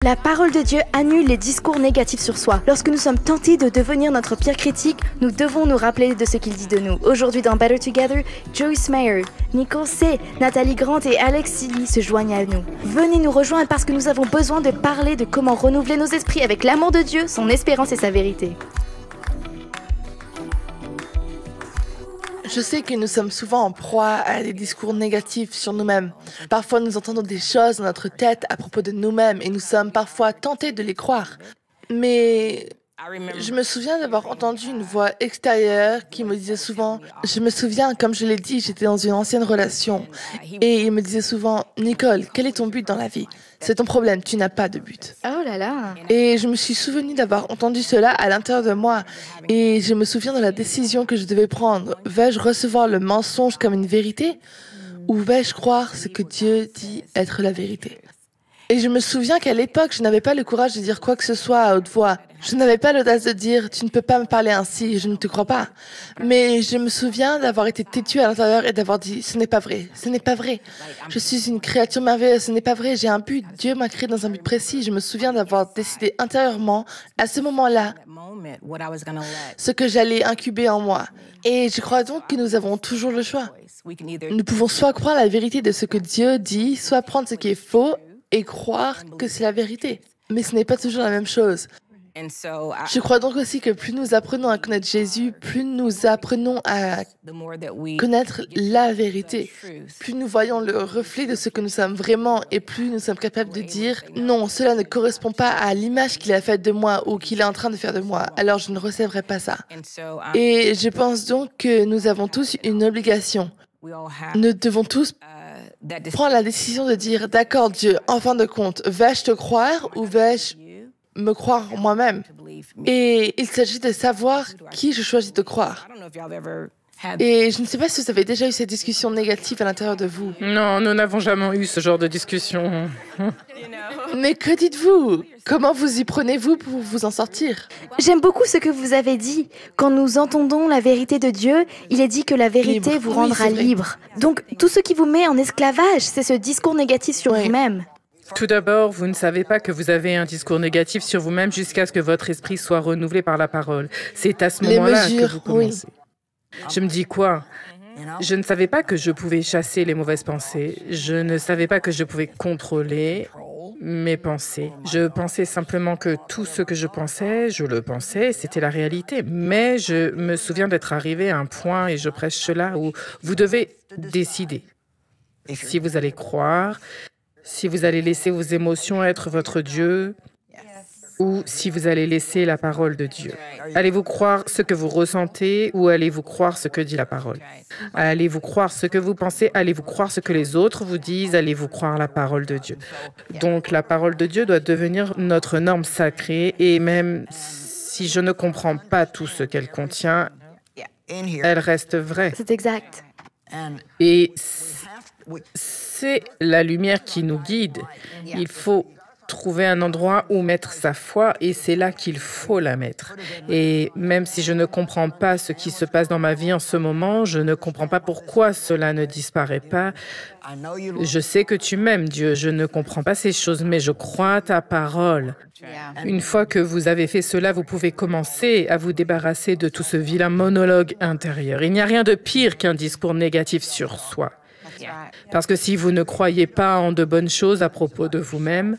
La parole de Dieu annule les discours négatifs sur soi. Lorsque nous sommes tentés de devenir notre pire critique, nous devons nous rappeler de ce qu'il dit de nous. Aujourd'hui dans Better Together, Joyce Meyer, Nicole C., Nathalie Grant et Alex Silly se joignent à nous. Venez nous rejoindre parce que nous avons besoin de parler de comment renouveler nos esprits avec l'amour de Dieu, son espérance et sa vérité. Je sais que nous sommes souvent en proie à des discours négatifs sur nous-mêmes. Parfois, nous entendons des choses dans notre tête à propos de nous-mêmes et nous sommes parfois tentés de les croire. Mais je me souviens d'avoir entendu une voix extérieure qui me disait souvent, je me souviens, comme je l'ai dit, j'étais dans une ancienne relation et il me disait souvent, Nicole, quel est ton but dans la vie? C'est ton problème, tu n'as pas de but. Oh là là! Et je me suis souvenu d'avoir entendu cela à l'intérieur de moi et je me souviens de la décision que je devais prendre. Vais-je recevoir le mensonge comme une vérité ou vais-je croire ce que Dieu dit être la vérité? Et je me souviens qu'à l'époque, je n'avais pas le courage de dire quoi que ce soit à haute voix. Je n'avais pas l'audace de dire « tu ne peux pas me parler ainsi, je ne te crois pas ». Mais je me souviens d'avoir été têtue à l'intérieur et d'avoir dit « ce n'est pas vrai, ce n'est pas vrai. Je suis une créature merveilleuse, ce n'est pas vrai, j'ai un but, Dieu m'a créé dans un but précis ». Je me souviens d'avoir décidé intérieurement, à ce moment-là, ce que j'allais incuber en moi. Et je crois donc que nous avons toujours le choix. Nous pouvons soit croire la vérité de ce que Dieu dit, soit prendre ce qui est faux et croire que c'est la vérité. Mais ce n'est pas toujours la même chose. Je crois donc aussi que plus nous apprenons à connaître Jésus, plus nous apprenons à connaître la vérité. Plus nous voyons le reflet de ce que nous sommes vraiment et plus nous sommes capables de dire « Non, cela ne correspond pas à l'image qu'il a faite de moi ou qu'il est en train de faire de moi, alors je ne recevrai pas ça. » Et je pense donc que nous avons tous une obligation. Nous devons tous prendre la décision de dire « D'accord, Dieu, en fin de compte, vais-je te croire ou vais-je me croire moi-même ?» Et il s'agit de savoir qui je choisis de croire. Et je ne sais pas si vous avez déjà eu cette discussion négative à l'intérieur de vous. Non, nous n'avons jamais eu ce genre de discussion. Mais que dites-vous? Comment vous y prenez-vous pour vous en sortir? J'aime beaucoup ce que vous avez dit. Quand nous entendons la vérité de Dieu, il est dit que la vérité vous rendra libre. Donc, tout ce qui vous met en esclavage, c'est ce discours négatif sur vous-même. Tout d'abord, vous ne savez pas que vous avez un discours négatif sur vous-même jusqu'à ce que votre esprit soit renouvelé par la parole. C'est à ce moment-là que vous commencez. Je me dis quoi? Je ne savais pas que je pouvais chasser les mauvaises pensées. Je ne savais pas que je pouvais contrôler mes pensées. Je pensais simplement que tout ce que je pensais, je le pensais, c'était la réalité. Mais je me souviens d'être arrivé à un point, et je prêche cela, où vous devez décider si vous allez croire, si vous allez laisser vos émotions être votre Dieu, ou si vous allez laisser la parole de Dieu. Allez-vous croire ce que vous ressentez ou allez-vous croire ce que dit la parole? Allez-vous croire ce que vous pensez? Allez-vous croire ce que les autres vous disent? Allez-vous croire la parole de Dieu? Donc, la parole de Dieu doit devenir notre norme sacrée et même si je ne comprends pas tout ce qu'elle contient, elle reste vraie. C'est exact. Et c'est la lumière qui nous guide. Il faut trouver un endroit où mettre sa foi et c'est là qu'il faut la mettre. Et même si je ne comprends pas ce qui se passe dans ma vie en ce moment, je ne comprends pas pourquoi cela ne disparaît pas. Je sais que tu m'aimes, Dieu. Je ne comprends pas ces choses, mais je crois à ta parole. Une fois que vous avez fait cela, vous pouvez commencer à vous débarrasser de tout ce vilain monologue intérieur. Il n'y a rien de pire qu'un discours négatif sur soi. Parce que si vous ne croyez pas en de bonnes choses à propos de vous-même,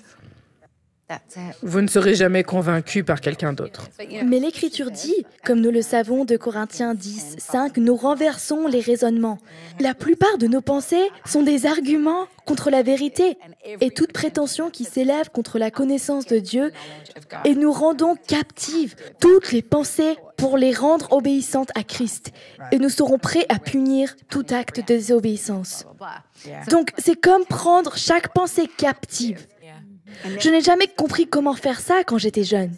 vous ne serez jamais convaincu par quelqu'un d'autre. Mais l'Écriture dit, comme nous le savons de Corinthiens 10, 5, nous renversons les raisonnements. La plupart de nos pensées sont des arguments contre la vérité et toute prétention qui s'élève contre la connaissance de Dieu et nous rendons captives toutes les pensées pour les rendre obéissantes à Christ. Et nous serons prêts à punir tout acte de désobéissance. Donc, c'est comme prendre chaque pensée captive. Je n'ai jamais compris comment faire ça quand j'étais jeune.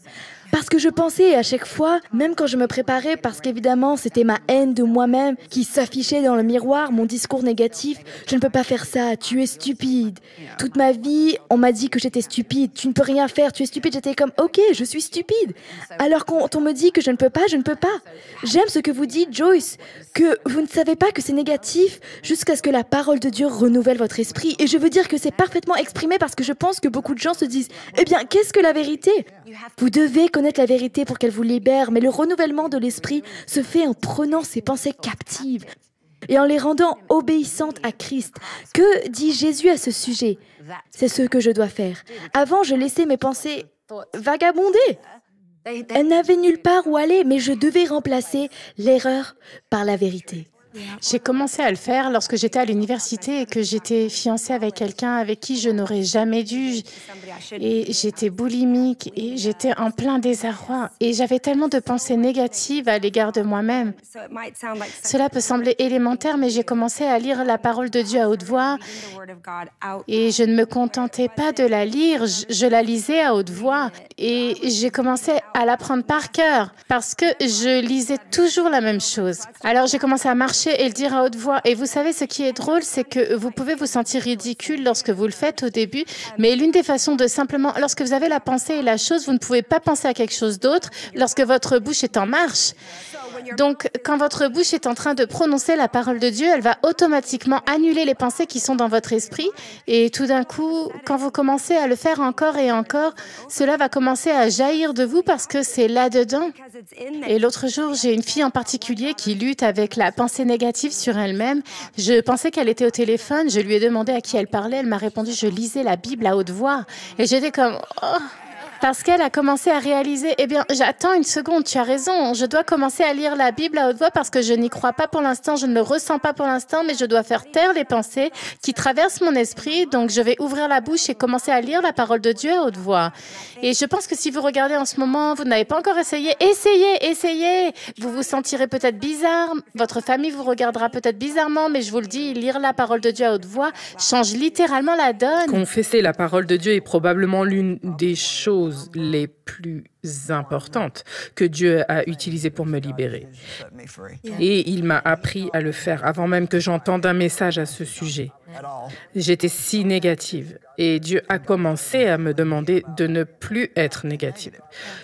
Parce que je pensais à chaque fois, même quand je me préparais, parce qu'évidemment c'était ma haine de moi-même qui s'affichait dans le miroir, mon discours négatif. Je ne peux pas faire ça, tu es stupide. Toute ma vie, on m'a dit que j'étais stupide. Tu ne peux rien faire, tu es stupide. J'étais comme, ok, je suis stupide. Alors quand on me dit que je ne peux pas, je ne peux pas. J'aime ce que vous dites, Joyce, que vous ne savez pas que c'est négatif jusqu'à ce que la parole de Dieu renouvelle votre esprit. Et je veux dire que c'est parfaitement exprimé parce que je pense que beaucoup de gens se disent, eh bien, qu'est-ce que la vérité? Vous devez connaître la vérité pour qu'elle vous libère, mais le renouvellement de l'esprit se fait en prenant ses pensées captives et en les rendant obéissantes à Christ. Que dit Jésus à ce sujet? C'est ce que je dois faire. Avant, je laissais mes pensées vagabonder. Elles n'avaient nulle part où aller, mais je devais remplacer l'erreur par la vérité. J'ai commencé à le faire lorsque j'étais à l'université et que j'étais fiancée avec quelqu'un avec qui je n'aurais jamais dû. Et j'étais boulimique et j'étais en plein désarroi. Et j'avais tellement de pensées négatives à l'égard de moi-même. Cela peut sembler élémentaire, mais j'ai commencé à lire la parole de Dieu à haute voix. Et je ne me contentais pas de la lire, je la lisais à haute voix. Et j'ai commencé à l'apprendre par cœur parce que je lisais toujours la même chose. Alors j'ai commencé à marcher et le dire à haute voix. Et vous savez, ce qui est drôle, c'est que vous pouvez vous sentir ridicule lorsque vous le faites au début, mais l'une des façons de simplement, lorsque vous avez la pensée et la chose, vous ne pouvez pas penser à quelque chose d'autre lorsque votre bouche est en marche. Donc, quand votre bouche est en train de prononcer la parole de Dieu, elle va automatiquement annuler les pensées qui sont dans votre esprit. Et tout d'un coup, quand vous commencez à le faire encore et encore, cela va commencer à jaillir de vous parce que c'est là-dedans. Et l'autre jour, j'ai une fille en particulier qui lutte avec la pensée négative sur elle-même. Je pensais qu'elle était au téléphone. Je lui ai demandé à qui elle parlait. Elle m'a répondu, je lisais la Bible à haute voix. Et j'étais comme... Oh. Parce qu'elle a commencé à réaliser, eh bien, j'attends une seconde, tu as raison, je dois commencer à lire la Bible à haute voix parce que je n'y crois pas pour l'instant, je ne le ressens pas pour l'instant, mais je dois faire taire les pensées qui traversent mon esprit, donc je vais ouvrir la bouche et commencer à lire la parole de Dieu à haute voix. Et je pense que si vous regardez en ce moment, vous n'avez pas encore essayé, essayez. Vous vous sentirez peut-être bizarre, votre famille vous regardera peut-être bizarrement, mais je vous le dis, lire la parole de Dieu à haute voix change littéralement la donne. Confesser la parole de Dieu est probablement l'une des choses les plus importantes que Dieu a utilisées pour me libérer. Et il m'a appris à le faire avant même que j'entende un message à ce sujet. J'étais si négative et Dieu a commencé à me demander de ne plus être négative.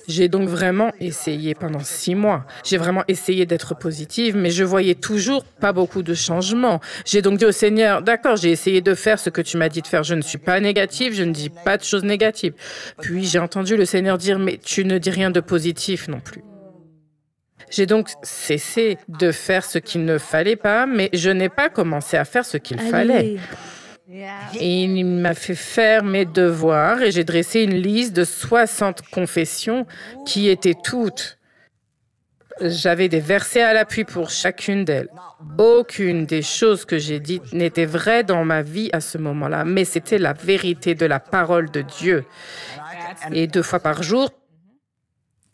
J'ai donc vraiment essayé pendant 6 mois. J'ai vraiment essayé d'être positive, mais je voyais toujours pas beaucoup de changements. J'ai donc dit au Seigneur, d'accord, j'ai essayé de faire ce que tu m'as dit de faire. Je ne suis pas négative, je ne dis pas de choses négatives. Puis j'ai entendu le Seigneur dire, mais tu ne dis rien de positif non plus. J'ai donc cessé de faire ce qu'il ne fallait pas, mais je n'ai pas commencé à faire ce qu'il fallait. Et il m'a fait faire mes devoirs et j'ai dressé une liste de 60 confessions qui étaient toutes. J'avais des versets à l'appui pour chacune d'elles. Aucune des choses que j'ai dites n'était vraie dans ma vie à ce moment-là, mais c'était la vérité de la parole de Dieu. Et 2 fois par jour,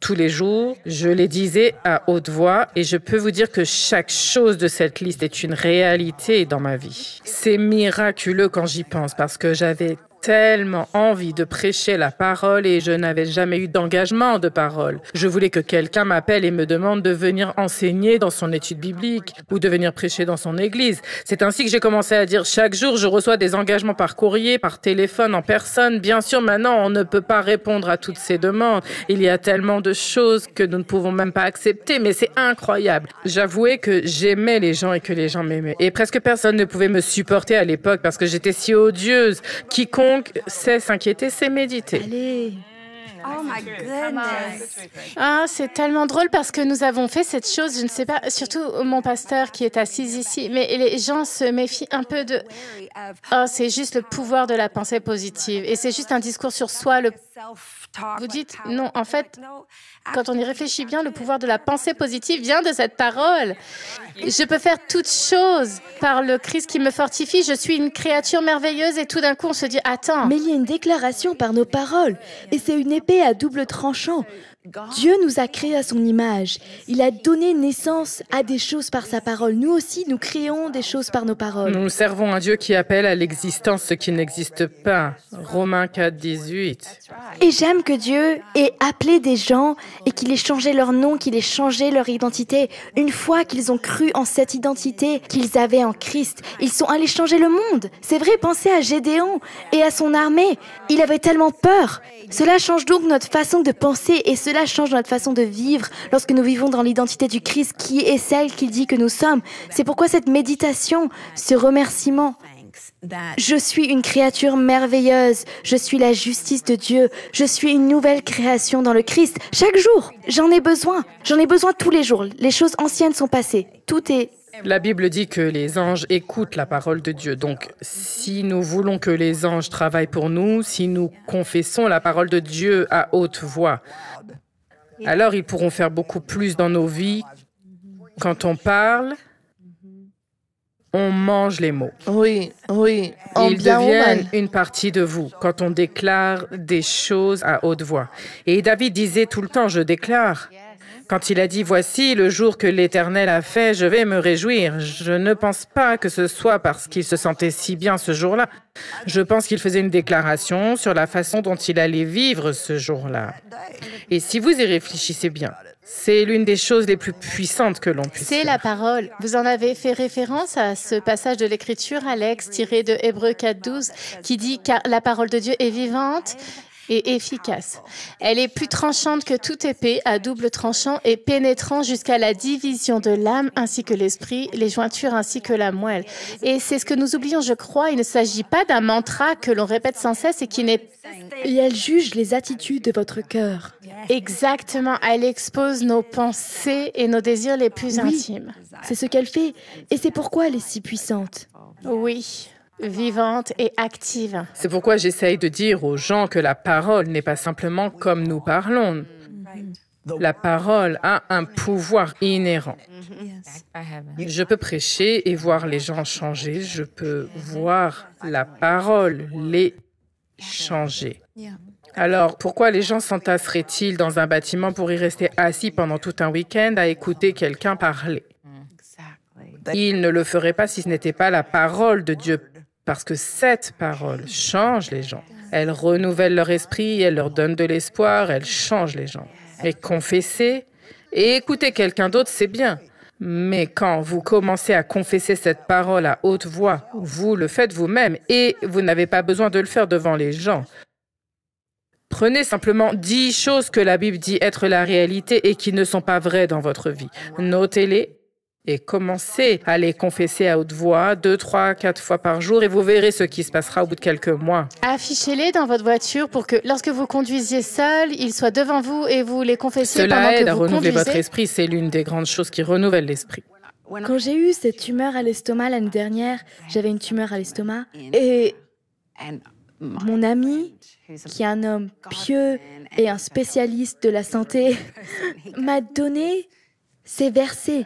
tous les jours, je les disais à haute voix et je peux vous dire que chaque chose de cette liste est une réalité dans ma vie. C'est miraculeux quand j'y pense parce que j'avais tellement envie de prêcher la parole et je n'avais jamais eu d'engagement de parole. Je voulais que quelqu'un m'appelle et me demande de venir enseigner dans son étude biblique ou de venir prêcher dans son église. C'est ainsi que j'ai commencé à dire chaque jour, je reçois des engagements par courrier, par téléphone, en personne. Bien sûr, maintenant, on ne peut pas répondre à toutes ces demandes. Il y a tellement de choses que nous ne pouvons même pas accepter, mais c'est incroyable. J'avouais que j'aimais les gens et que les gens m'aimaient. Et presque personne ne pouvait me supporter à l'époque parce que j'étais si odieuse. Quiconque sait s'inquiéter, c'est méditer. Allez. Oh my goodness. Ah, c'est tellement drôle parce que nous avons fait cette chose, je ne sais pas, surtout mon pasteur qui est assis ici, mais les gens se méfient un peu de... Oh, c'est juste le pouvoir de la pensée positive et c'est juste un discours sur soi. Vous dites, non, en fait, quand on y réfléchit bien, le pouvoir de la pensée positive vient de cette parole. Je peux faire toutes choses par le Christ qui me fortifie. Je suis une créature merveilleuse et tout d'un coup, on se dit, attends. Mais il y a une déclaration par nos paroles et c'est une épée à double tranchant. Dieu nous a créés à son image. Il a donné naissance à des choses par sa parole. Nous aussi, nous créons des choses par nos paroles. Nous servons un Dieu qui appelle à l'existence ce qui n'existe pas. Romains 4, 18. Et j'aime que Dieu ait appelé des gens et qu'il ait changé leur nom, qu'il ait changé leur identité. Une fois qu'ils ont cru en cette identité qu'ils avaient en Christ, ils sont allés changer le monde. C'est vrai, pensez à Gédéon et à son armée. Il avait tellement peur. Cela change donc notre façon de penser et cela change notre façon de vivre lorsque nous vivons dans l'identité du Christ qui est celle qu'il dit que nous sommes. C'est pourquoi cette méditation, ce remerciement, je suis une créature merveilleuse, je suis la justice de Dieu, je suis une nouvelle création dans le Christ. Chaque jour, j'en ai besoin tous les jours. Les choses anciennes sont passées, tout est... La Bible dit que les anges écoutent la parole de Dieu. Donc, si nous voulons que les anges travaillent pour nous, si nous confessons la parole de Dieu à haute voix, alors ils pourront faire beaucoup plus dans nos vies. Quand on parle, on mange les mots. Oui. Ils deviennent une partie de vous quand on déclare des choses à haute voix. Et David disait tout le temps, je déclare. Quand il a dit « Voici le jour que l'Éternel a fait, je vais me réjouir », je ne pense pas que ce soit parce qu'il se sentait si bien ce jour-là. Je pense qu'il faisait une déclaration sur la façon dont il allait vivre ce jour-là. Et si vous y réfléchissez bien, c'est l'une des choses les plus puissantes que l'on puisse faire. C'est la parole. Vous en avez fait référence à ce passage de l'Écriture, Alex, tiré de Hébreux 4.12, qui dit « Car la parole de Dieu est vivante » et efficace. Elle est plus tranchante que toute épée à double tranchant et pénétrant jusqu'à la division de l'âme ainsi que l'esprit, les jointures ainsi que la moelle. Et c'est ce que nous oublions, je crois. Il ne s'agit pas d'un mantra que l'on répète sans cesse et qui n'est... Et elle juge les attitudes de votre cœur. Exactement. Elle expose nos pensées et nos désirs les plus intimes. C'est ce qu'elle fait. Et c'est pourquoi elle est si puissante. Oui. Vivante et active. C'est pourquoi j'essaye de dire aux gens que la parole n'est pas simplement comme nous parlons. La parole a un pouvoir inhérent. Je peux prêcher et voir les gens changer. Je peux voir la parole les changer. Alors, pourquoi les gens s'entasseraient-ils dans un bâtiment pour y rester assis pendant tout un week-end à écouter quelqu'un parler? Ils ne le feraient pas si ce n'était pas la parole de Dieu. Parce que cette parole change les gens. Elle renouvelle leur esprit, elle leur donne de l'espoir, elle change les gens. Et confesser et écouter quelqu'un d'autre, c'est bien. Mais quand vous commencez à confesser cette parole à haute voix, vous le faites vous-même et vous n'avez pas besoin de le faire devant les gens. Prenez simplement 10 choses que la Bible dit être la réalité et qui ne sont pas vraies dans votre vie. Notez-les. Et commencez à les confesser à haute voix 2, 3, 4 fois par jour et vous verrez ce qui se passera au bout de quelques mois. Affichez-les dans votre voiture pour que lorsque vous conduisiez seul, ils soient devant vous et vous les confessiez pendant que vous conduisez. Cela aide à renouveler votre esprit, c'est l'une des grandes choses qui renouvellent l'esprit. Quand j'ai eu cette tumeur à l'estomac l'année dernière, j'avais une tumeur à l'estomac et mon ami, qui est un homme pieux et un spécialiste de la santé, m'a donné ces versets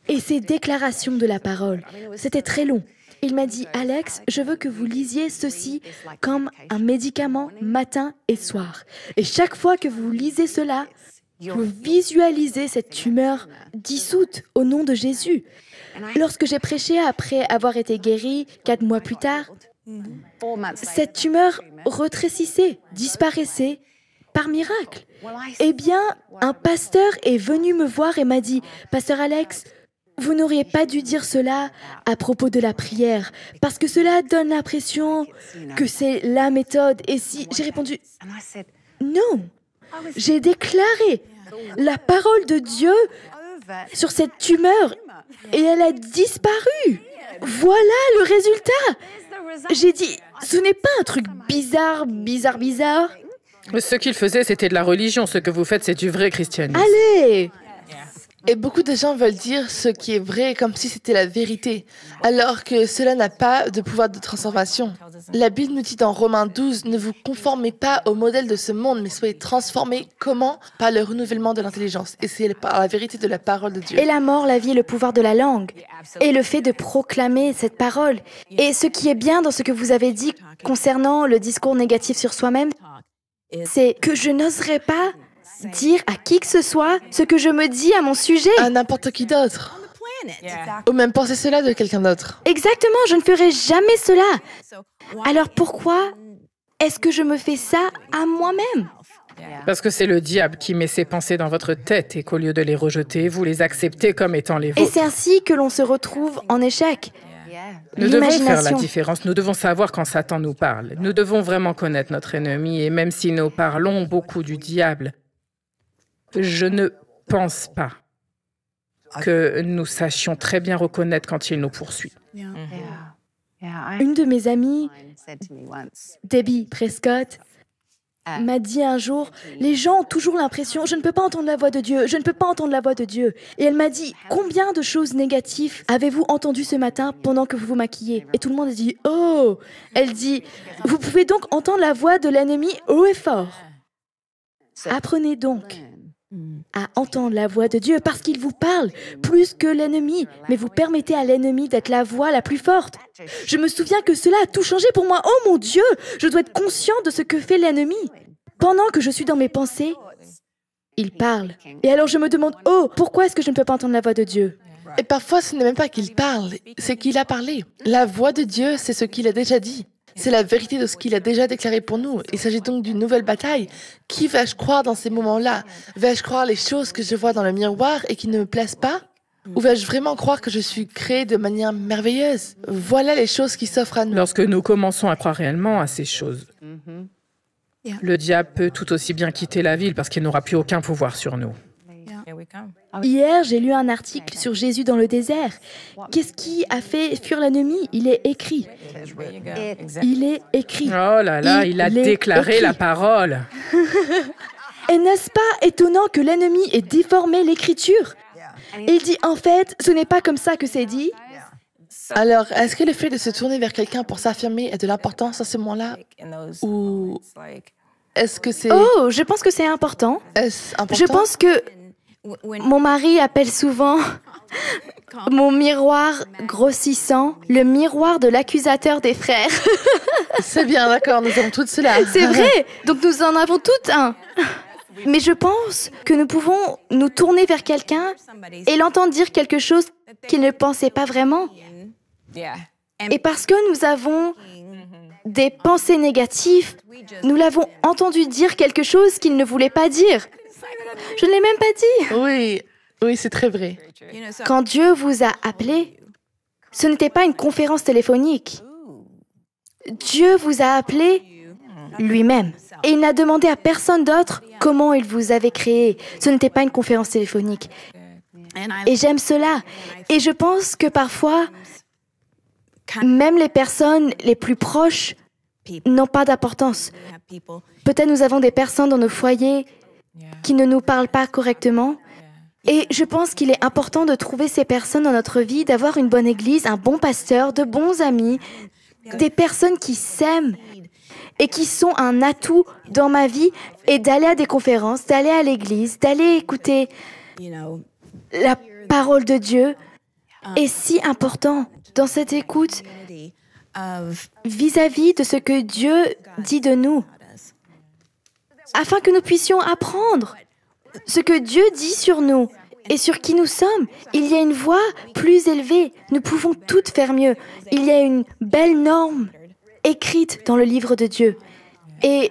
et ces déclarations de la parole. C'était très long. Il m'a dit, Alex, je veux que vous lisiez ceci comme un médicament matin et soir. Et chaque fois que vous lisez cela, vous visualisez cette tumeur dissoute au nom de Jésus. Lorsque j'ai prêché après avoir été guérie 4 mois plus tard, cette tumeur rétrécissait, disparaissait par miracle. Eh bien, un pasteur est venu me voir et m'a dit, « Pasteur Alex, vous n'auriez pas dû dire cela à propos de la prière, parce que cela donne l'impression que c'est la méthode. » Et si j'ai répondu, « Non, j'ai déclaré la parole de Dieu sur cette tumeur et elle a disparu. Voilà le résultat. » J'ai dit, ce n'est pas un truc bizarre. Ce qu'il faisait, c'était de la religion. Ce que vous faites, c'est du vrai christianisme. Allez! Et beaucoup de gens veulent dire ce qui est vrai comme si c'était la vérité, alors que cela n'a pas de pouvoir de transformation. La Bible nous dit dans Romains 12, « Ne vous conformez pas au modèle de ce monde, mais soyez transformés. » Comment? Par le renouvellement de l'intelligence. Et c'est par la vérité de la parole de Dieu. Et la mort, la vie, le pouvoir de la langue. Et le fait de proclamer cette parole. Et ce qui est bien dans ce que vous avez dit concernant le discours négatif sur soi-même, c'est que je n'oserais pas dire à qui que ce soit ce que je me dis à mon sujet. À n'importe qui d'autre. Ou même penser cela de quelqu'un d'autre. Exactement, je ne ferai jamais cela. Alors pourquoi est-ce que je me fais ça à moi-même? Parce que c'est le diable qui met ses pensées dans votre tête et qu'au lieu de les rejeter, vous les acceptez comme étant les vôtres. Et c'est ainsi que l'on se retrouve en échec. Nous devons faire la différence. Nous devons savoir quand Satan nous parle. Nous devons vraiment connaître notre ennemi. Et même si nous parlons beaucoup du diable, je ne pense pas que nous sachions très bien reconnaître quand il nous poursuit. Une de mes amies, Debbie Prescott, m'a dit un jour, les gens ont toujours l'impression, je ne peux pas entendre la voix de Dieu, je ne peux pas entendre la voix de Dieu. Et elle m'a dit, combien de choses négatives avez-vous entendues ce matin pendant que vous vous maquillez? Et tout le monde a dit, oh! Elle dit, vous pouvez donc entendre la voix de l'ennemi haut et fort. Apprenez donc à entendre la voix de Dieu parce qu'il vous parle plus que l'ennemi, mais vous permettez à l'ennemi d'être la voix la plus forte. Je me souviens que cela a tout changé pour moi. Oh mon Dieu, je dois être conscient de ce que fait l'ennemi. Pendant que je suis dans mes pensées, il parle. Et alors je me demande, oh, pourquoi est-ce que je ne peux pas entendre la voix de Dieu? Et parfois, ce n'est même pas qu'il parle, c'est qu'il a parlé. La voix de Dieu, c'est ce qu'il a déjà dit. C'est la vérité de ce qu'il a déjà déclaré pour nous. Il s'agit donc d'une nouvelle bataille. Qui vais-je croire dans ces moments-là? Vais-je croire les choses que je vois dans le miroir et qui ne me plaisent pas? Ou vais-je vraiment croire que je suis créée de manière merveilleuse? Voilà les choses qui s'offrent à nous. Lorsque nous commençons à croire réellement à ces choses, le diable peut tout aussi bien quitter la ville parce qu'il n'aura plus aucun pouvoir sur nous. Hier, j'ai lu un article sur Jésus dans le désert. Qu'est-ce qui a fait fuir l'ennemi? Il est écrit. Il est écrit. Oh là là, il a déclaré écrit. la parole. Et n'est-ce pas étonnant que l'ennemi ait déformé l'écriture? Il dit, en fait, ce n'est pas comme ça que c'est dit. Alors, est-ce que le fait de se tourner vers quelqu'un pour s'affirmer a de l'importance à ce moment-là? Ou est-ce que c'est... Oh, je pense que c'est important. Est-ce important? Je pense que mon mari appelle souvent mon miroir grossissant le miroir de l'accusateur des frères. C'est bien, d'accord, nous avons toutes cela. C'est vrai, donc nous en avons toutes un. Mais je pense que nous pouvons nous tourner vers quelqu'un et l'entendre dire quelque chose qu'il ne pensait pas vraiment. Et parce que nous avons des pensées négatives, nous l'avons entendu dire quelque chose qu'il ne voulait pas dire. Je ne l'ai même pas dit. Oui, c'est très vrai. Quand Dieu vous a appelé, ce n'était pas une conférence téléphonique. Dieu vous a appelé lui-même. Et il n'a demandé à personne d'autre comment il vous avait créé. Ce n'était pas une conférence téléphonique. Et j'aime cela. Et je pense que parfois, même les personnes les plus proches n'ont pas d'importance. Peut-être nous avons des personnes dans nos foyers qui ne nous parlent pas correctement. Et je pense qu'il est important de trouver ces personnes dans notre vie, d'avoir une bonne église, un bon pasteur, de bons amis, des personnes qui s'aiment et qui sont un atout dans ma vie, et d'aller à des conférences, d'aller à l'église, d'aller écouter la parole de Dieu est si important dans cette écoute vis-à-vis de ce que Dieu dit de nous, afin que nous puissions apprendre ce que Dieu dit sur nous et sur qui nous sommes. Il y a une voie plus élevée. Nous pouvons toutes faire mieux. Il y a une belle norme écrite dans le livre de Dieu. Et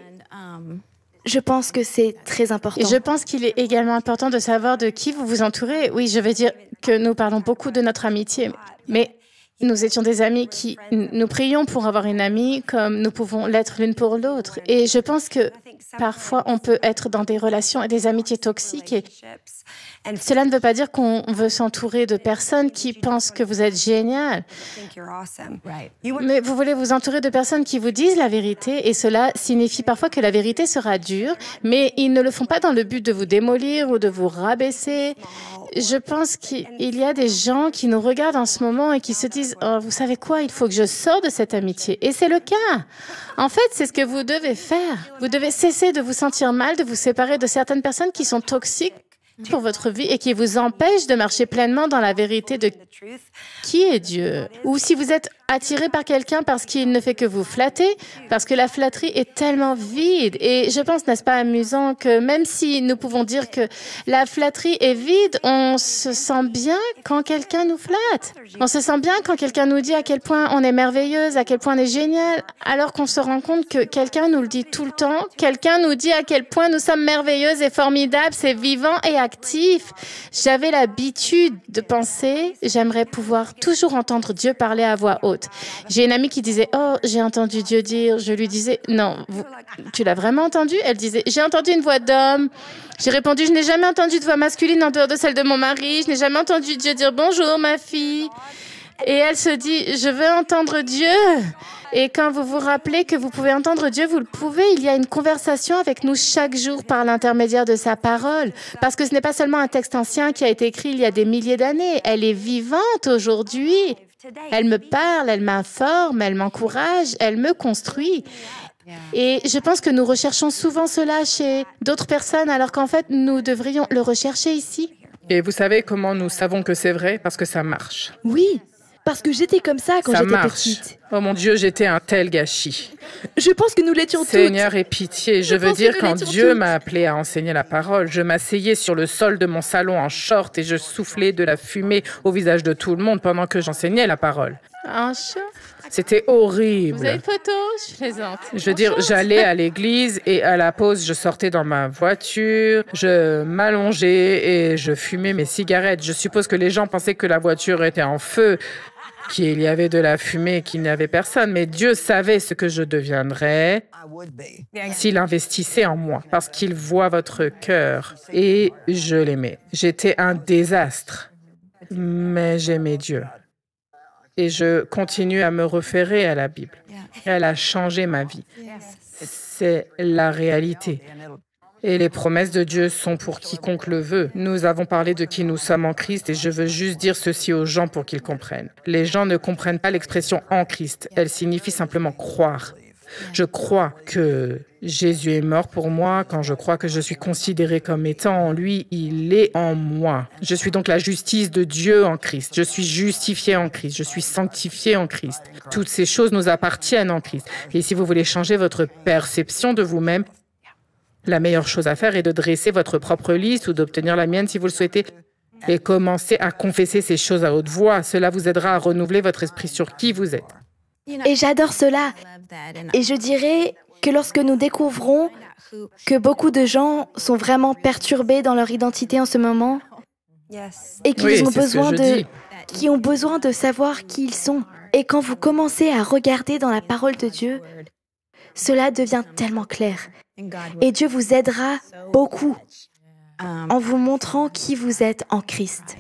je pense que c'est très important. Et je pense qu'il est également important de savoir de qui vous vous entourez. Oui, je veux dire que nous parlons beaucoup de notre amitié, mais nous étions des amis qui... Nous prions pour avoir une amie comme nous pouvons l'être l'une pour l'autre. Et je pense que parfois, on peut être dans des relations et des amitiés toxiques. Et cela ne veut pas dire qu'on veut s'entourer de personnes qui pensent que vous êtes génial. Mais vous voulez vous entourer de personnes qui vous disent la vérité. Et cela signifie parfois que la vérité sera dure, mais ils ne le font pas dans le but de vous démolir ou de vous rabaisser. Je pense qu'il y a des gens qui nous regardent en ce moment et qui se disent « Oh, vous savez quoi, il faut que je sorte de cette amitié. » Et c'est le cas. En fait, c'est ce que vous devez faire. Vous devez cesser de vous sentir mal, de vous séparer de certaines personnes qui sont toxiques pour votre vie et qui vous empêche de marcher pleinement dans la vérité de qui est Dieu. Ou si vous êtes attiré par quelqu'un parce qu'il ne fait que vous flatter, parce que la flatterie est tellement vide. Et je pense, n'est-ce pas amusant, que même si nous pouvons dire que la flatterie est vide, on se sent bien quand quelqu'un nous flatte. On se sent bien quand quelqu'un nous dit à quel point on est merveilleuse, à quel point on est génial, alors qu'on se rend compte que quelqu'un nous le dit tout le temps. Quelqu'un nous dit à quel point nous sommes merveilleuses et formidables, c'est vivant et actif. J'avais l'habitude de penser, j'aimerais pouvoir toujours entendre Dieu parler à voix haute. J'ai une amie qui disait, « Oh, j'ai entendu Dieu dire. » Je lui disais, « Non, tu l'as vraiment entendu ?» Elle disait, « J'ai entendu une voix d'homme. » J'ai répondu, « Je n'ai jamais entendu de voix masculine en dehors de celle de mon mari. Je n'ai jamais entendu Dieu dire, « Bonjour, ma fille. » Et elle se dit, « Je veux entendre Dieu. » Et quand vous vous rappelez que vous pouvez entendre Dieu, vous le pouvez. Il y a une conversation avec nous chaque jour par l'intermédiaire de sa parole. Parce que ce n'est pas seulement un texte ancien qui a été écrit il y a des milliers d'années. Elle est vivante aujourd'hui. Elle me parle, elle m'informe, elle m'encourage, elle me construit. Et je pense que nous recherchons souvent cela chez d'autres personnes, alors qu'en fait, nous devrions le rechercher ici. Et vous savez comment nous savons que c'est vrai? Parce que ça marche. Oui, parce que j'étais comme ça quand j'étais petite. Oh mon Dieu, j'étais un tel gâchis. Je pense que nous l'étions toutes. Seigneur, aie pitié. Je veux dire, quand Dieu m'a appelé à enseigner la parole, je m'asseyais sur le sol de mon salon en short et je soufflais de la fumée au visage de tout le monde pendant que j'enseignais la parole. Un short? C'était horrible. Vous avez une photo? Je plaisante. Je veux dire, j'allais à l'église et à la pause, je sortais dans ma voiture, je m'allongeais et je fumais mes cigarettes. Je suppose que les gens pensaient que la voiture était en feu, qu'il y avait de la fumée et qu'il n'y avait personne. Mais Dieu savait ce que je deviendrais s'il investissait en moi, parce qu'il voit votre cœur. Et je l'aimais. J'étais un désastre, mais j'aimais Dieu. Et je continue à me référer à la Bible. Elle a changé ma vie. C'est la réalité. Et les promesses de Dieu sont pour quiconque le veut. Nous avons parlé de qui nous sommes en Christ et je veux juste dire ceci aux gens pour qu'ils comprennent. Les gens ne comprennent pas l'expression « en Christ ». Elle signifie simplement croire. Je crois que Jésus est mort pour moi, quand je crois que je suis considéré comme étant en lui, il est en moi. Je suis donc la justice de Dieu en Christ. Je suis justifié en Christ. Je suis sanctifié en Christ. Toutes ces choses nous appartiennent en Christ. Et si vous voulez changer votre perception de vous-même, la meilleure chose à faire est de dresser votre propre liste ou d'obtenir la mienne si vous le souhaitez et commencer à confesser ces choses à haute voix. Cela vous aidera à renouveler votre esprit sur qui vous êtes. Et j'adore cela. Et je dirais que lorsque nous découvrons que beaucoup de gens sont vraiment perturbés dans leur identité en ce moment et qu'ils ont besoin de savoir qui ils sont. Et quand vous commencez à regarder dans la parole de Dieu, cela devient tellement clair. Et Dieu vous aidera beaucoup en vous montrant qui vous êtes en Christ.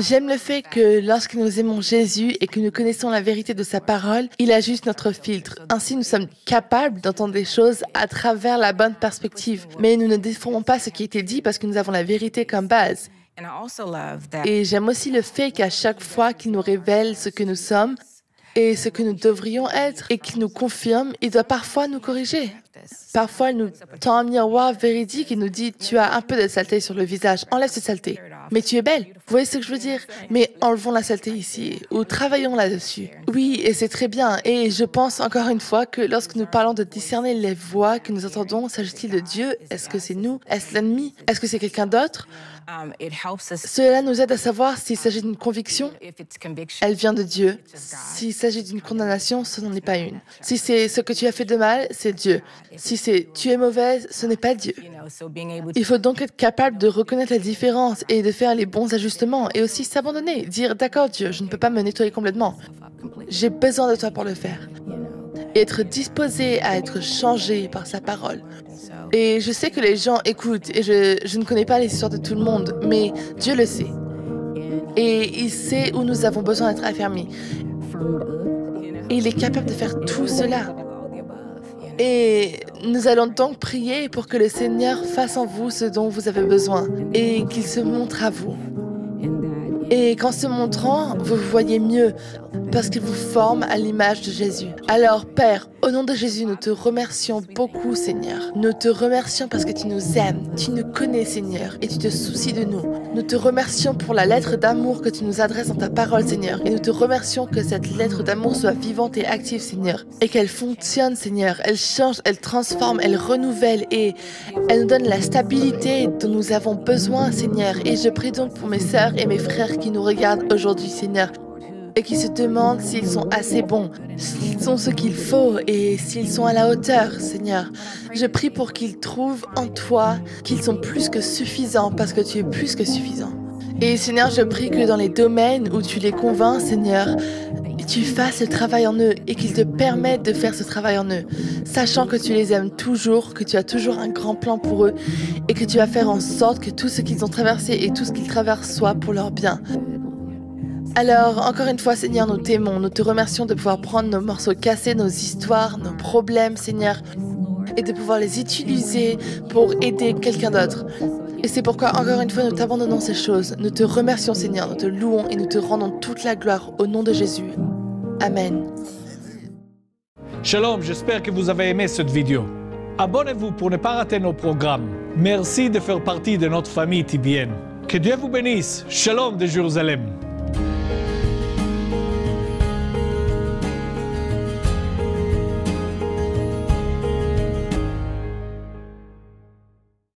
J'aime le fait que lorsque nous aimons Jésus et que nous connaissons la vérité de sa parole, il ajuste notre filtre. Ainsi, nous sommes capables d'entendre des choses à travers la bonne perspective. Mais nous ne déformons pas ce qui a été dit parce que nous avons la vérité comme base. Et j'aime aussi le fait qu'à chaque fois qu'il nous révèle ce que nous sommes et ce que nous devrions être et qu'il nous confirme, il doit parfois nous corriger. Parfois, il nous tend un miroir véridique et nous dit « Tu as un peu de saleté sur le visage, enlève cette saleté. Mais tu es belle. » Vous voyez ce que je veux dire? Mais enlevons la saleté ici ou travaillons là-dessus. Oui, et c'est très bien. Et je pense encore une fois que lorsque nous parlons de discerner les voix que nous entendons, s'agit-il de Dieu? Est-ce que c'est nous? Est-ce l'ennemi? Est-ce que c'est quelqu'un d'autre? Cela nous aide à savoir s'il s'agit d'une conviction, elle vient de Dieu. S'il s'agit d'une condamnation, ce n'en est pas une. Si c'est ce que tu as fait de mal, c'est Dieu. Si c'est tu es mauvaise, ce n'est pas Dieu. Il faut donc être capable de reconnaître la différence et de faire les bons ajustements et aussi s'abandonner, dire d'accord Dieu, je ne peux pas me nettoyer complètement. J'ai besoin de toi pour le faire. Et être disposé à être changé par sa parole. Et je sais que les gens écoutent et je ne connais pas les histoires de tout le monde, mais Dieu le sait. Et il sait où nous avons besoin d'être affermis. Et il est capable de faire tout cela. Et nous allons donc prier pour que le Seigneur fasse en vous ce dont vous avez besoin et qu'il se montre à vous. Et qu'en se montrant, vous voyez mieux parce qu'il vous forme à l'image de Jésus. Alors, Père, au nom de Jésus, nous te remercions beaucoup, Seigneur. Nous te remercions parce que tu nous aimes, tu nous connais, Seigneur, et tu te soucies de nous. Nous te remercions pour la lettre d'amour que tu nous adresses dans ta parole, Seigneur. Et nous te remercions que cette lettre d'amour soit vivante et active, Seigneur. Et qu'elle fonctionne, Seigneur. Elle change, elle transforme, elle renouvelle et elle nous donne la stabilité dont nous avons besoin, Seigneur. Et je prie donc pour mes sœurs et mes frères qui nous regardent aujourd'hui, Seigneur, et qui se demandent s'ils sont assez bons, s'ils sont ce qu'il faut et s'ils sont à la hauteur, Seigneur. Je prie pour qu'ils trouvent en toi qu'ils sont plus que suffisants parce que tu es plus que suffisant. Et Seigneur, je prie que dans les domaines où tu les convaincs, Seigneur, tu fasses le travail en eux et qu'ils te permettent de faire ce travail en eux, sachant que tu les aimes toujours, que tu as toujours un grand plan pour eux et que tu vas faire en sorte que tout ce qu'ils ont traversé et tout ce qu'ils traversent soit pour leur bien. Alors, encore une fois, Seigneur, nous t'aimons, nous te remercions de pouvoir prendre nos morceaux cassés, nos histoires, nos problèmes, Seigneur, et de pouvoir les utiliser pour aider quelqu'un d'autre. Et c'est pourquoi, encore une fois, nous t'abandonnons ces choses. Nous te remercions, Seigneur, nous te louons et nous te rendons toute la gloire au nom de Jésus. Amen. Shalom, j'espère que vous avez aimé cette vidéo. Abonnez-vous pour ne pas rater nos programmes. Merci de faire partie de notre famille TBN. Que Dieu vous bénisse. Shalom de Jérusalem.